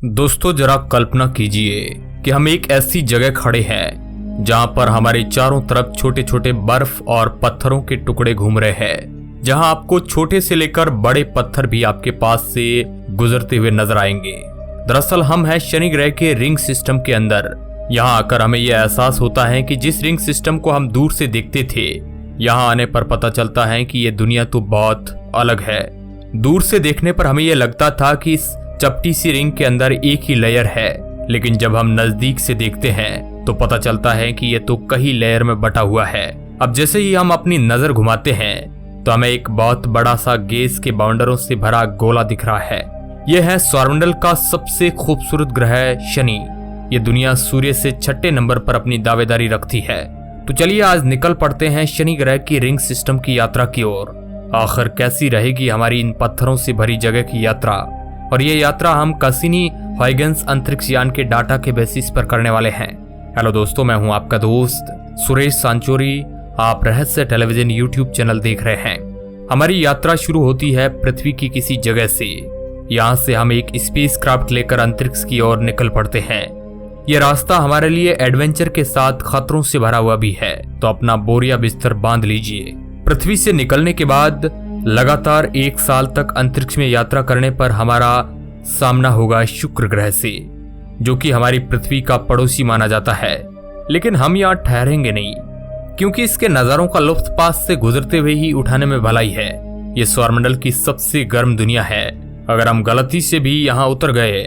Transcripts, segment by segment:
दोस्तों जरा कल्पना कीजिए कि हम एक ऐसी जगह खड़े हैं जहां पर हमारे चारों तरफ छोटे छोटे बर्फ और पत्थरों के टुकड़े घूम रहे हैं, जहां आपको छोटे से लेकर बड़े पत्थर भी आपके पास से गुजरते हुए नजर आएंगे। दरअसल हम हैं शनि ग्रह के रिंग सिस्टम के अंदर। यहाँ आकर हमें यह एहसास होता है कि जिस रिंग सिस्टम को हम दूर से देखते थे, यहाँ आने पर पता चलता है कि ये दुनिया तो बहुत अलग है। दूर से देखने पर हमें यह लगता था कि इस चपटी सी रिंग के अंदर एक ही लेयर है, लेकिन जब हम नजदीक से देखते हैं तो पता चलता है कि यह तो कई लेयर में बटा हुआ है। अब जैसे ही हम अपनी नजर घुमाते हैं तो हमें एक बहुत बड़ा सा गैस के बाउंडरों से भरा गोला दिख रहा है। यह है सौरमंडल का सबसे खूबसूरत ग्रह शनि। ये दुनिया सूर्य से 6ठे नंबर पर अपनी दावेदारी रखती है। तो चलिए आज निकल पड़ते हैं शनि ग्रह की रिंग सिस्टम की यात्रा की ओर। आखिर कैसी रहेगी हमारी इन पत्थरों से भरी जगह की यात्रा, और ये यात्रा हम कैसिनी-हुयगेंस अंतरिक्ष यान के डाटा के बेसिस पर करने वाले हैं। हेलो दोस्तों, मैं हूं आपका दोस्त सुरेश सांचोरी। आप रहस्य टेलीविजन यूट्यूब चैनल देख रहे हैं। हमारी यात्रा शुरू होती है पृथ्वी की किसी जगह से। यहाँ से हम एक स्पेसक्राफ्ट लेकर अंतरिक्ष की ओर निकल पड़ते हैं। ये रास्ता हमारे लिए एडवेंचर के साथ खतरों से भरा हुआ भी है, तो अपना बोरिया बिस्तर बांध लीजिए। पृथ्वी से निकलने के बाद लगातार 1 साल तक अंतरिक्ष में यात्रा करने पर हमारा सामना होगा शुक्र ग्रह से, जो कि हमारी पृथ्वी का पड़ोसी माना जाता है। लेकिन हम यहाँ ठहरेंगे नहीं, क्योंकि इसके नजारों का लुत्फ पास से गुजरते हुए ही उठाने में भलाई है। ये सौरमंडल की सबसे गर्म दुनिया है। अगर हम गलती से भी यहाँ उतर गए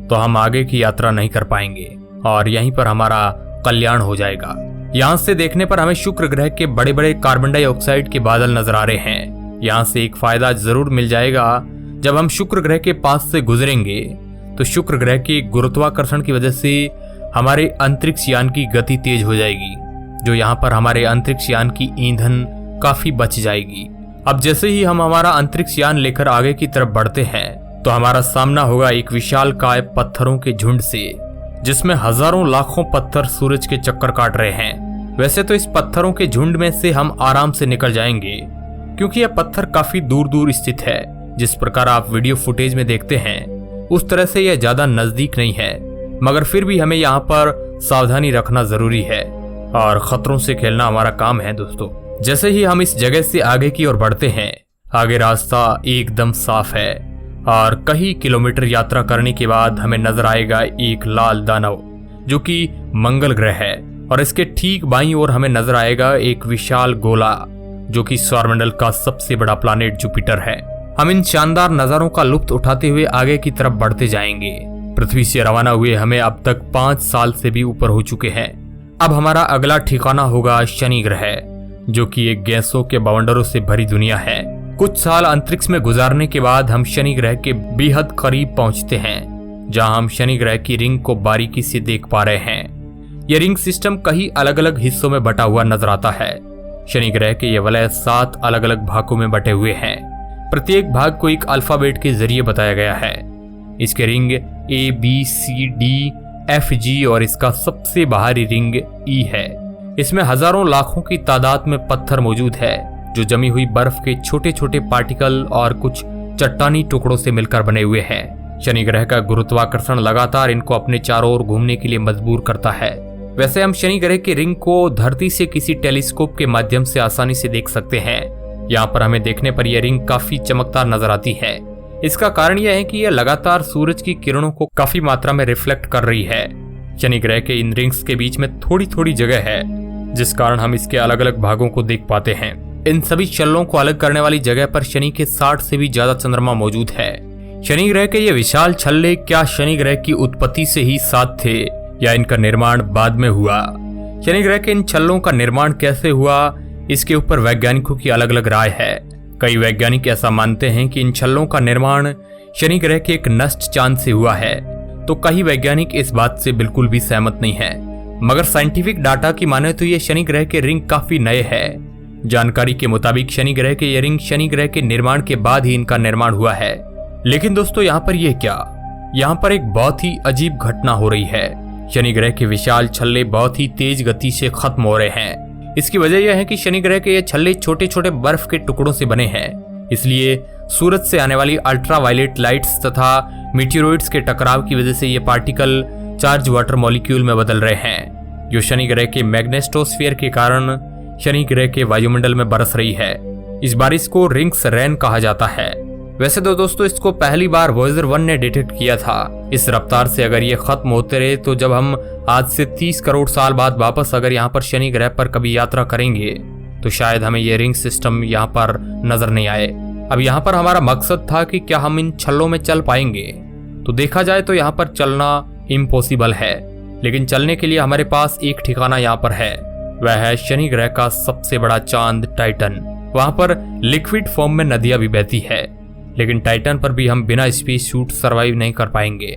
तो हम आगे की यात्रा नहीं कर पाएंगे और यहीं पर हमारा कल्याण हो जाएगा। यहाँ से देखने पर हमें शुक्र ग्रह के बड़े बड़े कार्बन डाइऑक्साइड के बादल नजर आ रहे हैं। यहाँ से एक फायदा जरूर मिल जाएगा। जब हम शुक्र ग्रह के पास से गुजरेंगे तो शुक्र ग्रह के गुरुत्वाकर्षण की वजह से हमारे अंतरिक्ष यान की गति तेज हो जाएगी, जो यहाँ पर हमारे अंतरिक्ष यान की ईंधन काफी बच जाएगी। अब जैसे ही हम हमारा अंतरिक्ष यान लेकर आगे की तरफ बढ़ते हैं तो हमारा सामना होगा एक विशालकाय पत्थरों के झुंड से, जिसमें हजारों लाखों पत्थर सूरज के चक्कर काट रहे हैं। वैसे तो इस पत्थरों के झुंड में से हम आराम से निकल जाएंगे, क्योंकि यह पत्थर काफी दूर दूर स्थित है। जिस प्रकार आप वीडियो फुटेज में देखते हैं उस तरह से यह ज्यादा नजदीक नहीं है, मगर फिर भी हमें यहाँ पर सावधानी रखना जरूरी है और खतरों से खेलना हमारा काम है दोस्तों। जैसे ही हम इस जगह से आगे की ओर बढ़ते हैं, आगे रास्ता एकदम साफ है और कई किलोमीटर यात्रा करने के बाद हमें नजर आएगा एक लाल दानव, जो कि मंगल ग्रह है, और इसके ठीक बाईं ओर हमें नजर आएगा एक विशाल गोला, जो कि सौरमंडल का सबसे बड़ा प्लैनेट जुपिटर है। हम इन शानदार नजारों का लुत्फ उठाते हुए आगे की तरफ बढ़ते जाएंगे। पृथ्वी से रवाना हुए हमें अब तक 5 साल से भी ऊपर हो चुके हैं। अब हमारा अगला ठिकाना होगा शनि ग्रह, जो कि एक गैसों के बवंडरों से भरी दुनिया है। कुछ साल अंतरिक्ष में गुजारने के बाद हम शनि ग्रह के बेहद करीब पहुंचते हैं, जहां हम शनि ग्रह की रिंग को बारीकी से देख पा रहे हैं। यह रिंग सिस्टम कई अलग अलग हिस्सों में बटा हुआ नजर आता है। शनि ग्रह के ये वलय 7 अलग अलग भागों में बटे हुए हैं। प्रत्येक भाग को एक अल्फाबेट के जरिए बताया गया है। इसके रिंग ABCDFG और इसका सबसे बाहरी रिंग E है। इसमें हजारों लाखों की तादाद में पत्थर मौजूद है, जो जमी हुई बर्फ के छोटे छोटे पार्टिकल और कुछ चट्टानी टुकड़ों से मिलकर बने हुए हैं। शनि ग्रह का गुरुत्वाकर्षण लगातार इनको अपने चारों ओर घूमने के लिए मजबूर करता है। वैसे हम शनि ग्रह की रिंग को धरती से किसी टेलीस्कोप के माध्यम से आसानी से देख सकते हैं। यहाँ पर हमें देखने पर यह रिंग काफी चमकदार नजर आती है। इसका कारण यह है कि यह लगातार सूरज की किरणों को काफी मात्रा में रिफ्लेक्ट कर रही है। शनि ग्रह के इन रिंग्स के बीच में थोड़ी थोड़ी जगह है, जिस कारण हम इसके अलग अलग भागों को देख पाते हैं। इन सभी शल्लों को अलग करने वाली जगह पर शनि के 60 से भी ज्यादा चंद्रमा मौजूद है। शनि ग्रह के ये विशाल छल्ले क्या शनि ग्रह की उत्पत्ति से ही साथ थे, या इनका निर्माण बाद में हुआ? शनि ग्रह के इन छल्लों का निर्माण कैसे हुआ, इसके ऊपर वैज्ञानिकों की अलग अलग राय है। कई वैज्ञानिक ऐसा मानते हैं कि इन छल्लों का निर्माण शनि ग्रह के एक नष्ट चांद से हुआ है, तो कई वैज्ञानिक इस बात से बिल्कुल भी सहमत नहीं है। मगर साइंटिफिक डाटा की माने तो ये शनि ग्रह के रिंग काफी नए हैं। जानकारी के मुताबिक शनि ग्रह के ये रिंग शनि ग्रह के निर्माण के बाद ही इनका निर्माण हुआ है। लेकिन दोस्तों यहाँ पर यह क्या, यहाँ पर एक बहुत ही अजीब घटना हो रही है। शनि ग्रह के विशाल छल्ले बहुत ही तेज गति से खत्म हो रहे हैं। इसकी वजह यह है कि शनि ग्रह के ये छल्ले छोटे छोटे बर्फ के टुकड़ों से बने हैं, इसलिए सूरज से आने वाली अल्ट्रावायलेट लाइट्स तथा मीटियोरॉइड्स के टकराव की वजह से ये पार्टिकल चार्ज वाटर मॉलिक्यूल में बदल रहे हैं, जो शनि ग्रह के मैग्नेटोस्फीयर के कारण शनि ग्रह के वायुमंडल में बरस रही है। इस बारिश को रिंग्स रेन कहा जाता है। वैसे तो दोस्तों इसको पहली बार वॉयेजर 1 ने डिटेक्ट किया था। इस रफ्तार से अगर ये खत्म होते रहे तो जब हम आज से 30 करोड़ साल बाद वापस अगर यहाँ पर शनि ग्रह पर कभी यात्रा करेंगे तो शायद हमें ये रिंग सिस्टम यहाँ पर नजर नहीं आए। अब यहाँ पर हमारा मकसद था कि क्या हम इन छल्लों में चल पाएंगे, तो देखा जाए तो यहाँ पर चलना इम्पॉसिबल है, लेकिन चलने के लिए हमारे पास एक ठिकाना यहाँ पर है। वह है शनि ग्रह का सबसे बड़ा चांद टाइटन। वहां पर लिक्विड फॉर्म में नदियां भी बहती है, लेकिन टाइटन पर भी हम बिना स्पेस सूट सर्वाइव नहीं कर पाएंगे।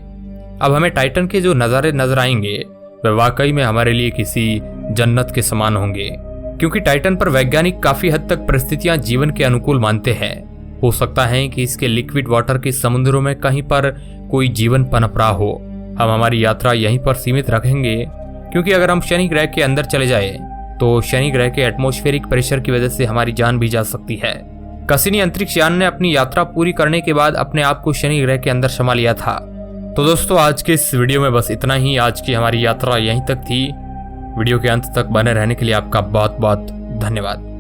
अब हमें टाइटन के जो नज़ारे नजर आएंगे वह वाकई में हमारे लिए किसी जन्नत के समान होंगे, क्योंकि टाइटन पर वैज्ञानिक काफी हद तक परिस्थितियां जीवन के अनुकूल मानते हैं। हो सकता है कि इसके लिक्विड वाटर के समुद्रों में कहीं पर कोई जीवन पनप रहा हो। हम हमारी यात्रा यहीं पर सीमित रखेंगे, क्योंकि अगर हम शनि ग्रह के अंदर चले जाए तो शनि ग्रह के एटमॉस्फेरिक प्रेशर की वजह से हमारी जान भी जा सकती है। कसिनी अंतरिक्ष यान ने अपनी यात्रा पूरी करने के बाद अपने आप को शनि ग्रह के अंदर समा लिया था। तो दोस्तों आज के इस वीडियो में बस इतना ही। आज की हमारी यात्रा यहीं तक थी। वीडियो के अंत तक बने रहने के लिए आपका बहुत बहुत धन्यवाद।